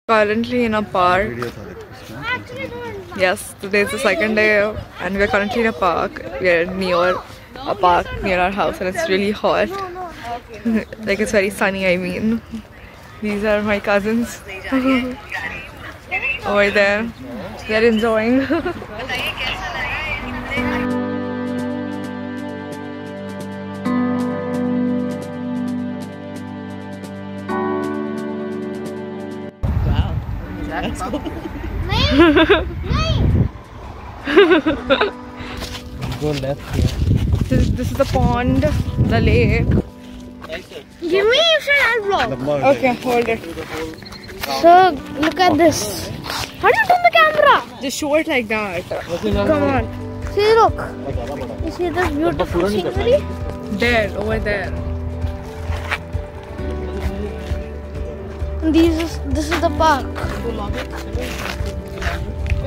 Currently in a park. Yes, today is the second day and we are currently in a park. We are near a park near our house and it's really hot. Like it's very sunny, I mean. These are my cousins over there. They are enjoying. Let's go. Go left here. This is the pond, the lake. Give me your vlog. Okay, hold it. So look at this. How do you turn the camera? Just show it like that. Come on. See, look. You see this beautiful scenery? There, over there. This is the park.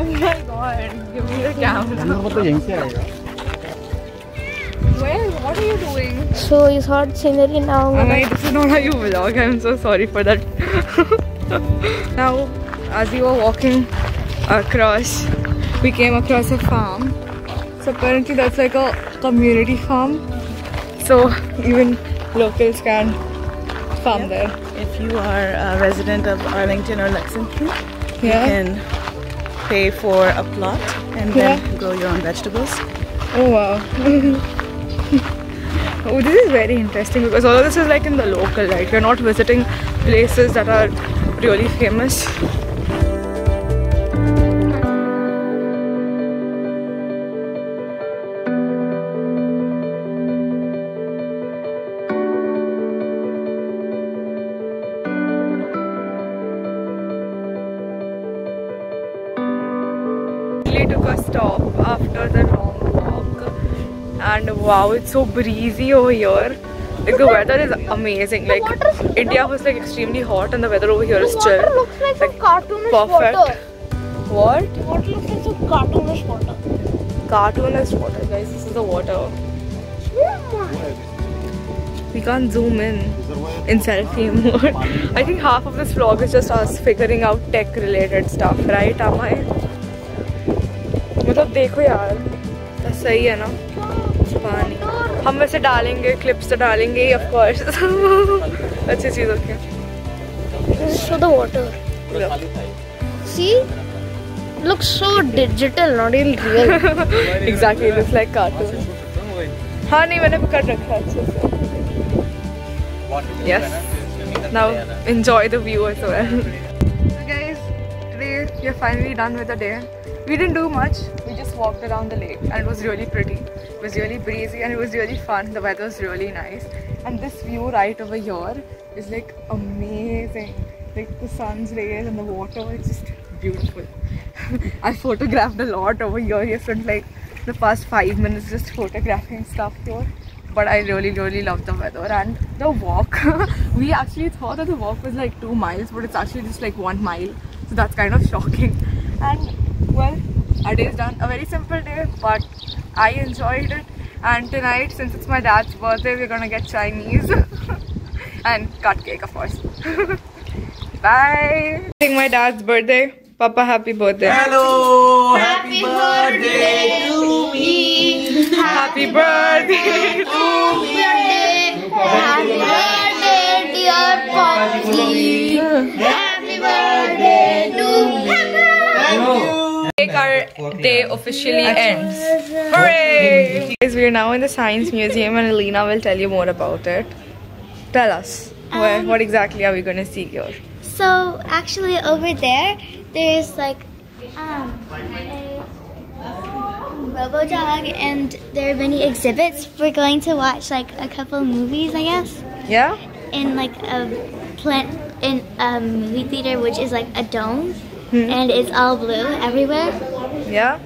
Oh my god, give me the camera. Where? What are you doing? So it's hot scenery now. This is not how you vlog. I'm so sorry for that. Now, as we were walking across, we came across a farm. So apparently that's like a community farm. So even locals can farm there. If you are a resident of Arlington or Lexington, you can pay for a plot and then grow your own vegetables. Oh wow. Oh, this is very interesting because all of this is like in the local, right? We're not visiting places that are really famous. We took a stop after the long walk and wow, it's so breezy over here. Like the weather is amazing. Like India was like extremely hot and the weather over here is chill. Water looks like some cartoonish perfect. water. What? Water looks like some cartoonish water. Cartoonish water, guys. This is the water. We can't zoom in selfie mode. I think half of this vlog is just us figuring out tech related stuff, right, Amay? मतलब देखो यार, तो सही है ना? पानी हम वैसे डालेंगे, clips तो डालेंगे ही, of course. अच्छी चीज़ होती है. Show the water. See? Looks so digital, not even real. Exactly, it looks like cartoon. हाँ नहीं मैंने पकड़ रखा है अच्छे से. Yes. Now enjoy the view as well. So guys, today we are finally done with the day. We didn't do much. We just walked around the lake and it was really pretty. It was really breezy and it was really fun. The weather was really nice. And this view right over here is like amazing. Like the sun's rays and the water, it's just beautiful. I photographed a lot over here. I spent like the past 5 minutes just photographing stuff here. But I really love the weather and the walk. We actually thought that the walk was like 2 miles, but it's actually just like 1 mile. So that's kind of shocking. And well, our day is done. A very simple day, but I enjoyed it. And tonight, since it's my dad's birthday, we're gonna get Chinese and cut cake, of course. Bye. It's my dad's birthday. Papa, happy birthday. Hello! Happy birthday to me! Happy birthday to me! Happy birthday, dear Poppy! Happy birthday to me! Our day officially ends. Hooray! Guys, we are now in the Science Museum and Alina will tell you more about it. Tell us, what exactly are we going to see here? So actually over there's like a robo-dog and there are many exhibits. We're going to watch like a couple movies, I guess. Yeah? In like a movie theater which is like a dome. And it's all blue everywhere. Yeah?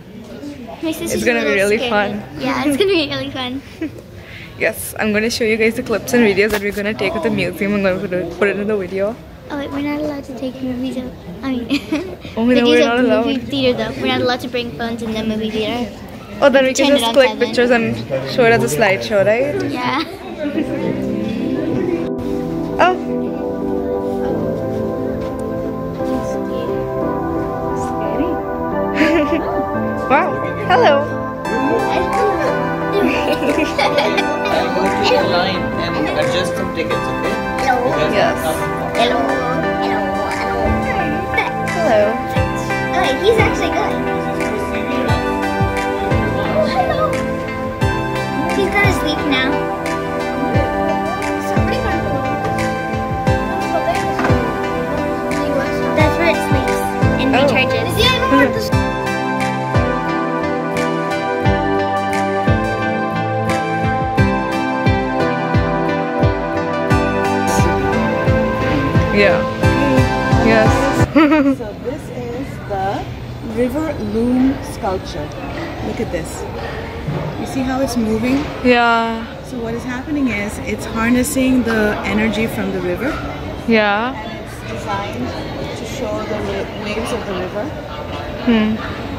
It's gonna be really fun. Yeah, it's gonna be really fun. Yes, I'm gonna show you guys the clips and videos that we're gonna take at the museum. I'm gonna put it in the video. Oh wait, we're not allowed to take movies out. I mean, oh no, we're not allowed. Movie theater though. We're not allowed to bring phones in the movie theater. Oh, then we can just click pictures and show it as a slideshow, right? Yeah. I'll go to the line and adjust some tickets, okay? Hello. Because Yes. Hello. Hello. Hello. Hello. Okay, he's actually good. Oh, hello. He's gonna sleep now. That's where it sleeps and recharges. Yeah. Yes. So this is the river Loom sculpture. Look at this. You see how it's moving? Yeah. So what is happening is it's harnessing the energy from the river, Yeah. and it's designed to show the waves of the river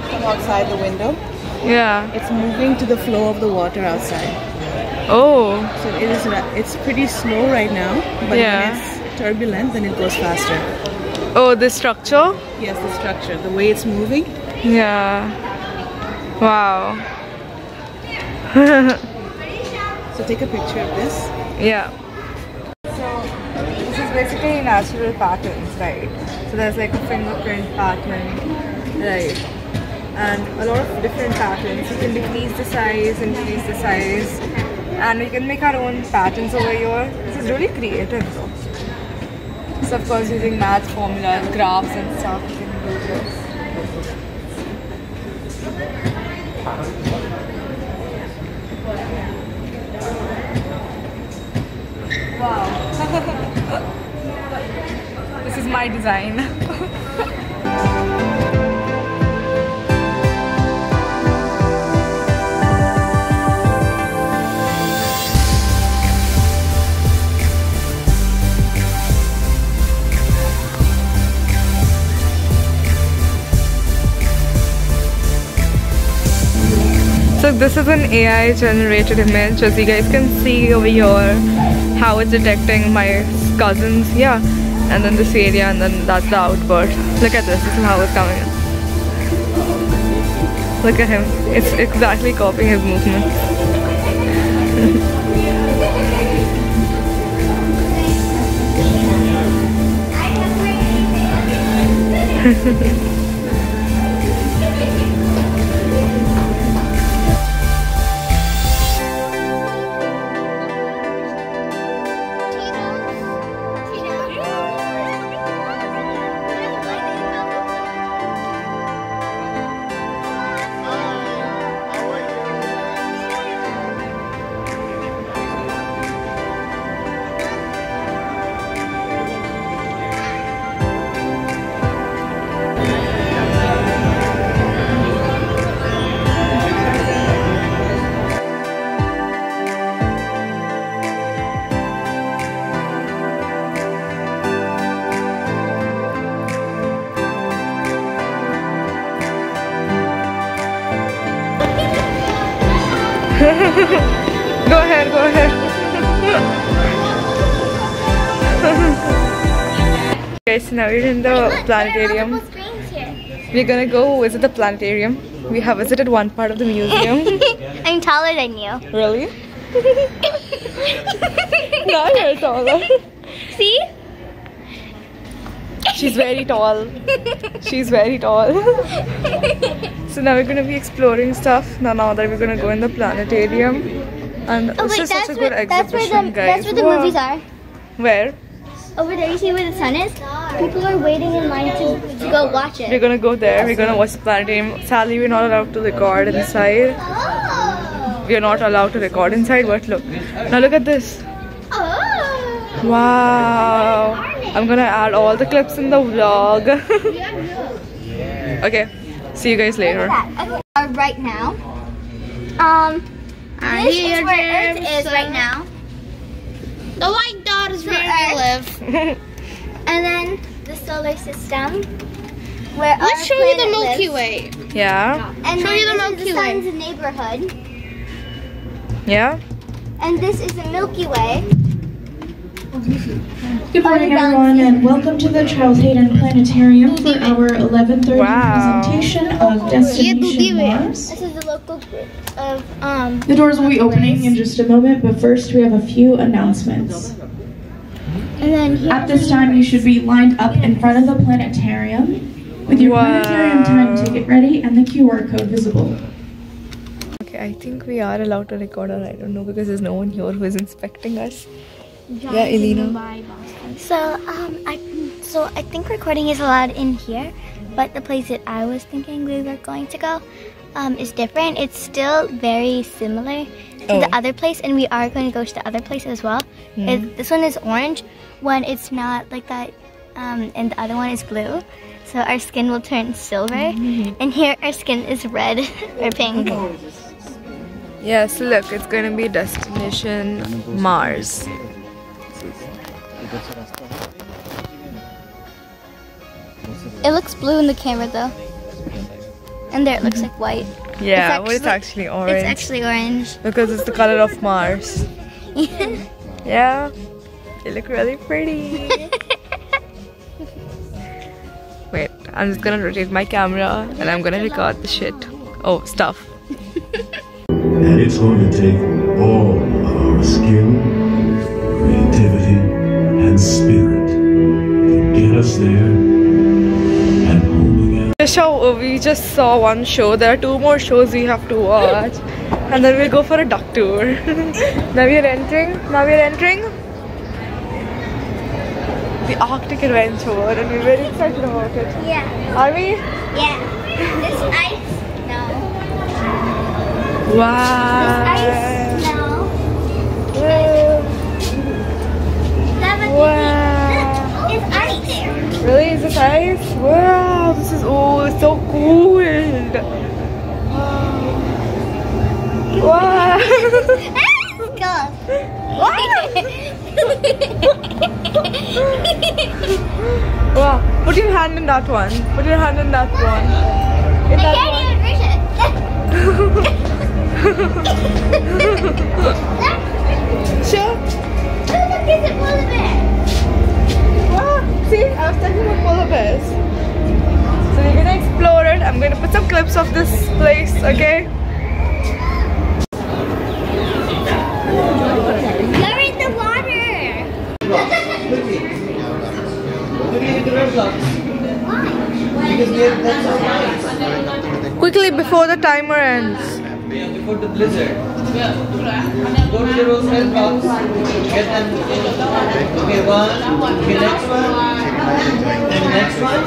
from outside the window. Yeah. It's moving to the flow of the water outside. Oh. So it's pretty slow right now, but Yeah. when it's turbulent, then it goes faster. Oh, this structure? Yes, the structure, the way it's moving. Yeah. Wow. So take a picture of this. Yeah. So this is basically natural patterns, right? So there's like a fingerprint pattern, right? And a lot of different patterns. You can decrease the size, increase the size, and we can make our own patterns over here. This is really creative though. So of course using math formulas, graphs and stuff, you can do this. Wow. This is my design. So this is an AI generated image. As you guys can see over here how it's detecting my cousins, yeah, and then this area, and then that's the output. Look at this is how it's coming in. Look at him, it's exactly copying his movements. Go ahead, go ahead. Guys, now we're in the planetarium. We're gonna go visit the planetarium. We have visited one part of the museum. I'm taller than you. Really? Now you're taller. See? She's very tall. She's very tall. So now we're gonna be exploring stuff. Now that we're gonna go in the planetarium, and this is such a good exhibition, guys. That's where the movies are. Where? Over there, you see where the sun is? People are waiting in line to go watch it. We're gonna go there. We're gonna watch the planetarium. Sadly, we're not allowed to record inside. Oh. We are not allowed to record inside. But look, now look at this. Oh. Wow. I'm gonna add all the clips in the vlog. Okay, see you guys later. Right now, this is where Earth is right now. The white dot is where we live. And then the solar system, where Let's show you the Milky Way. Yeah. And Show then you the this Milky is the Way. sun's neighborhood. Yeah. And this is the Milky Way. Good morning, everyone, and welcome to the twelfth Planetarium for our 11:30 Wow. presentation of Destination Mars. This is the local group of The doors will be opening in just a moment, but first we have a few announcements. And then At this time, you should be lined up in front of the planetarium with your planetarium time ticket ready and the QR code visible. Okay, I think we are allowed to record, or I don't know, because there's no one here who is inspecting us. Yeah, Elena. So I think recording is allowed in here, but the place that I was thinking we were going to go is different. It's still very similar to the other place, and we are going to go to the other place as well. This one is orange, one it's not like that, and the other one is blue. So our skin will turn silver, and here our skin is red or pink. Yes, look, it's going to be destination Mars. It looks blue in the camera though, and there it looks like white. Yeah, but it's actually orange. It's actually orange. Because it's the color of Mars. Yeah, you look really pretty. Wait, I'm just gonna rotate my camera and I'm gonna record the shit. Oh, stuff. And it's going to take all of our skill, creativity, and spirit to get us there and home again. The show, we just saw one show. There are 2 more shows we have to watch. And then we'll go for a duck tour. Now we're entering. The Arctic Adventure, and we're very excited about it. Yeah. Are we? Yeah. This ice? No. Wow. This ice? No. Wow. It's ice. Really? Is this ice? Wow, this is so cool. Wow. Wow. Put your hand in that one. Put your hand in that one. In that one. Sure. Look, it's a polar bear. Wow. See, I was talking about polar bears. So we're gonna explore it. I'm gonna put some clips of this place, okay? You're in the water. Quickly before the timer ends. Before the blizzard. Go to the Roosevelt blocks. Get them. Okay, one. Okay, next one. And next one.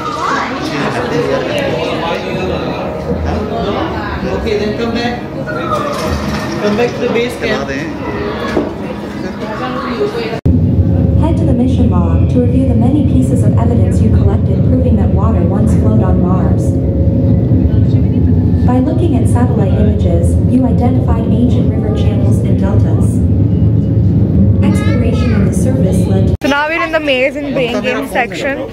Okay, then come back. Come back to the base camp. Head to the mission log to review the many pieces of evidence you collected proving that water once flowed on Mars. By looking at satellite images, you identified ancient river channels and deltas. Exploration on the surface led to... So now we're in the maze and brain game section.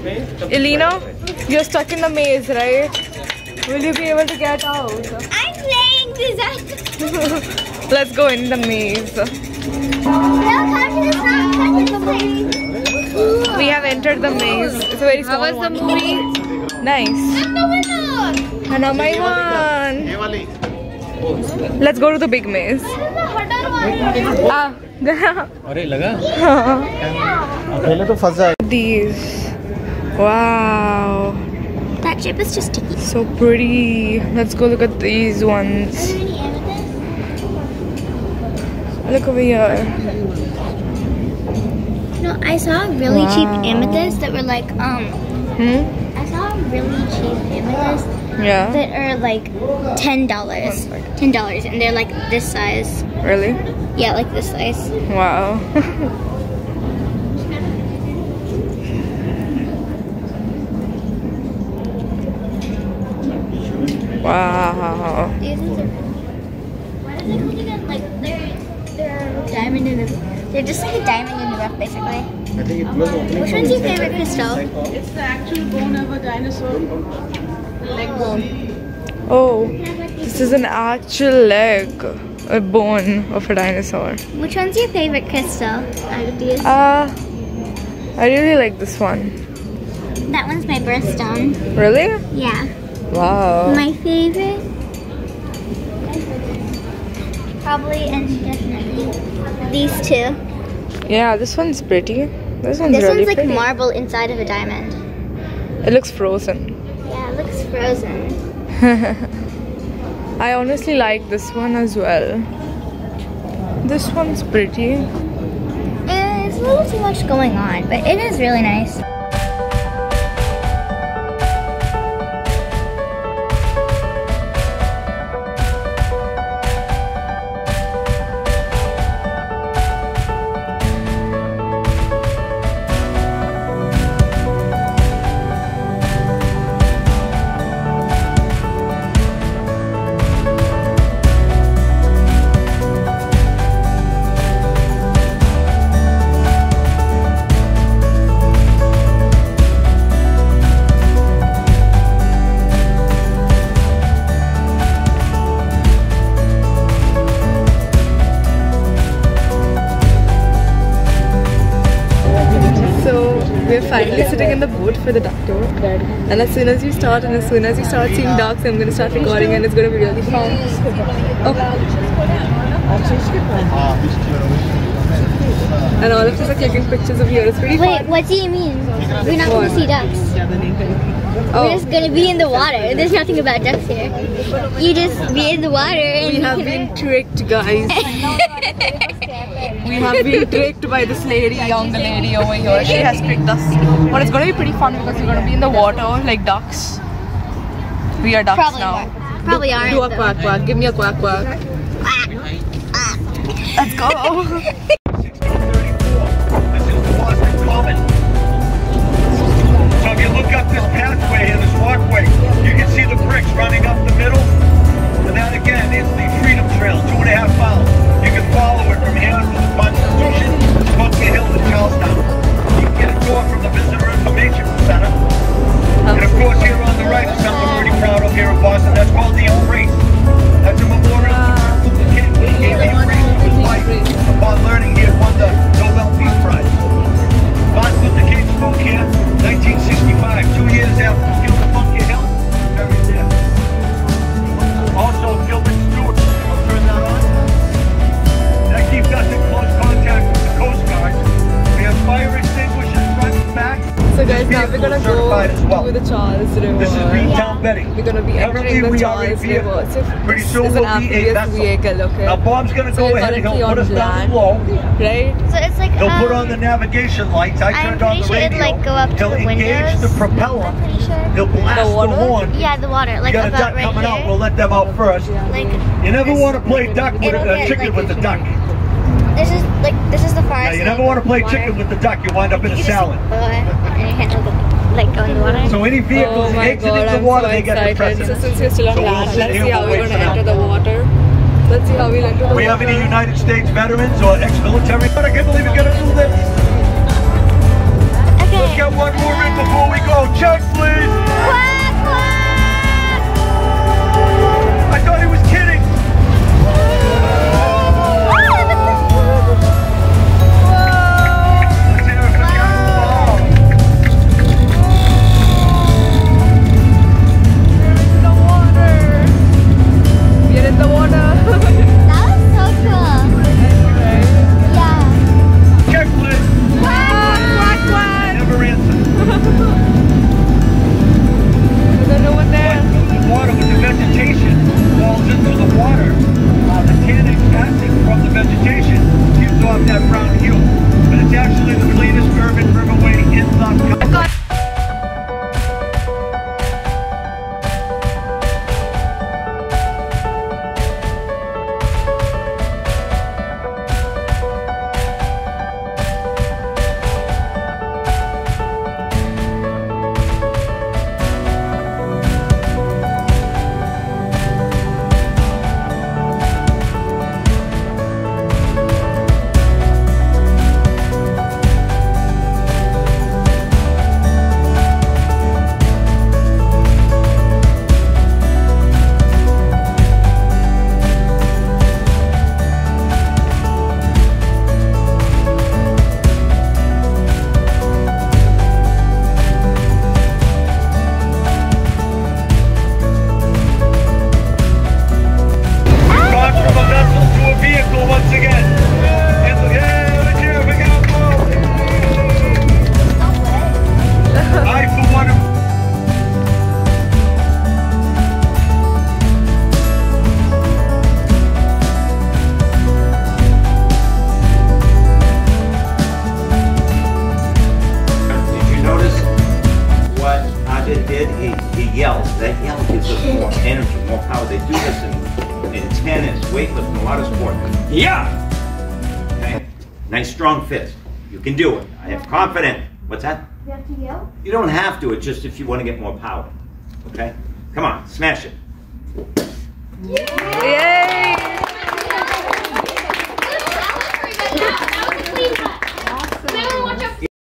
Elena, you're stuck in the maze, right? Will you be able to get out? I'm playing this. Let's go in the maze. We have entered the maze. It's a very small one. How was the movie? Nice. And now my one. Let's go to the big maze. These. Wow. That chip is just sticky. So pretty. Let's go look at these ones. Look over here. No, I saw really cheap amethysts that were like I saw really cheap amethysts that are like $10. $10, and they're like this size. Really? Yeah, like this size. Wow. Wow. These ones are. What are they called again? Like they're diamond in the. They're just like a diamond in the rough, basically. Which one's your favorite crystal? It's the actual bone of a dinosaur. Leg bone. Oh, this is an actual leg, a bone of a dinosaur. Which one's your favorite crystal out of these? I really like this one. That one's my birthstone. Really? Yeah. Wow. My favorite probably, and definitely these two. Yeah, this one's pretty. This one's This really one's like pretty. marble inside of a diamond. It looks frozen. Yeah, it looks frozen. I honestly like this one as well. This one's pretty. It's a little too much going on, but it is really nice. We're finally sitting in the boat for the duck tour, and as soon as we start seeing ducks, I'm going to start recording, and it's going to be really fun. And all of us are clicking pictures of here. It's pretty fun. Wait, what do you mean? We're not going to see ducks. Oh. We're just going to be in the water. There's nothing about ducks here. You just be in the water and We have been tricked, guys. We have been tricked by this lady, young lady over here. She has tricked us. But it's going to be pretty fun because we're going to be in the water like ducks. We are ducks Probably now. are. Probably aren't. Do a quack quack. Give me a quack quack. Let's go. So if you look up this pathway and this walkway, you can see the bricks running up the middle. And that again is the Freedom Trail, 2.5 miles. You can follow it from here to the Constitution, Smoky Hill to Charlestown. You can get a tour from the Visitor Information Center. And of course here on the right is something we're pretty proud of here in Boston. That's called the Embrace. That's a memorial to the kid who gave the Embrace to his life upon learning he had won the Nobel Peace Prize. Martin Luther King spoke here, 1965, 2 years after he killed Bunker Hill. Buried there. Also, Gilbert Stewart, I'll turn that on. That keeps us in close contact with the Coast Guard. We have fire extinguishers front and back. So guys, now we're gonna go to the Charles River. This is Greentown Betty. We're gonna be entering the Charles River. So pretty this soon is we'll an be a amphibious vessel. vehicle, okay? Now Bob's gonna So go we're ahead and currently he'll put us on down land, below. right? So it's like, He'll put on the navigation lights. I I'm turned on the pretty sure radio. it'd, like, go up to He'll the engage windows. the propeller. I'm pretty sure. He'll blast the water? horn. Yeah, the water, You like got a about duck right coming out. here. We'll let them out first. Like, You never want to play duck with it'll a get, chicken like, with a duck. this is the Yeah, farthest. you never want to play chicken with the duck. You wind up in a salad. And your hand will like go in the water. So any vehicles Oh my exiting god, the I'm water, so they get the excited. So precedence. since we're still on So we'll land, sit let's here, see how we'll we're wait gonna for enter them. the water. Let's see how we'll enter the We have water. any United States veterans or ex-military? But I can't believe we're gonna do this. Okay. Let's get one more in before we go. Check, please. Quack, quack. I thought he was kidding. Let's hear it for Carol. We're in the water. That was so cool. Yeah. Check, please. Never answered. Yeah! Okay? Nice strong fist. You can do it. I have confidence. What's that? You have to yell? You don't have to. It's just if you want to get more power. Okay? Come on, smash it. Yeah!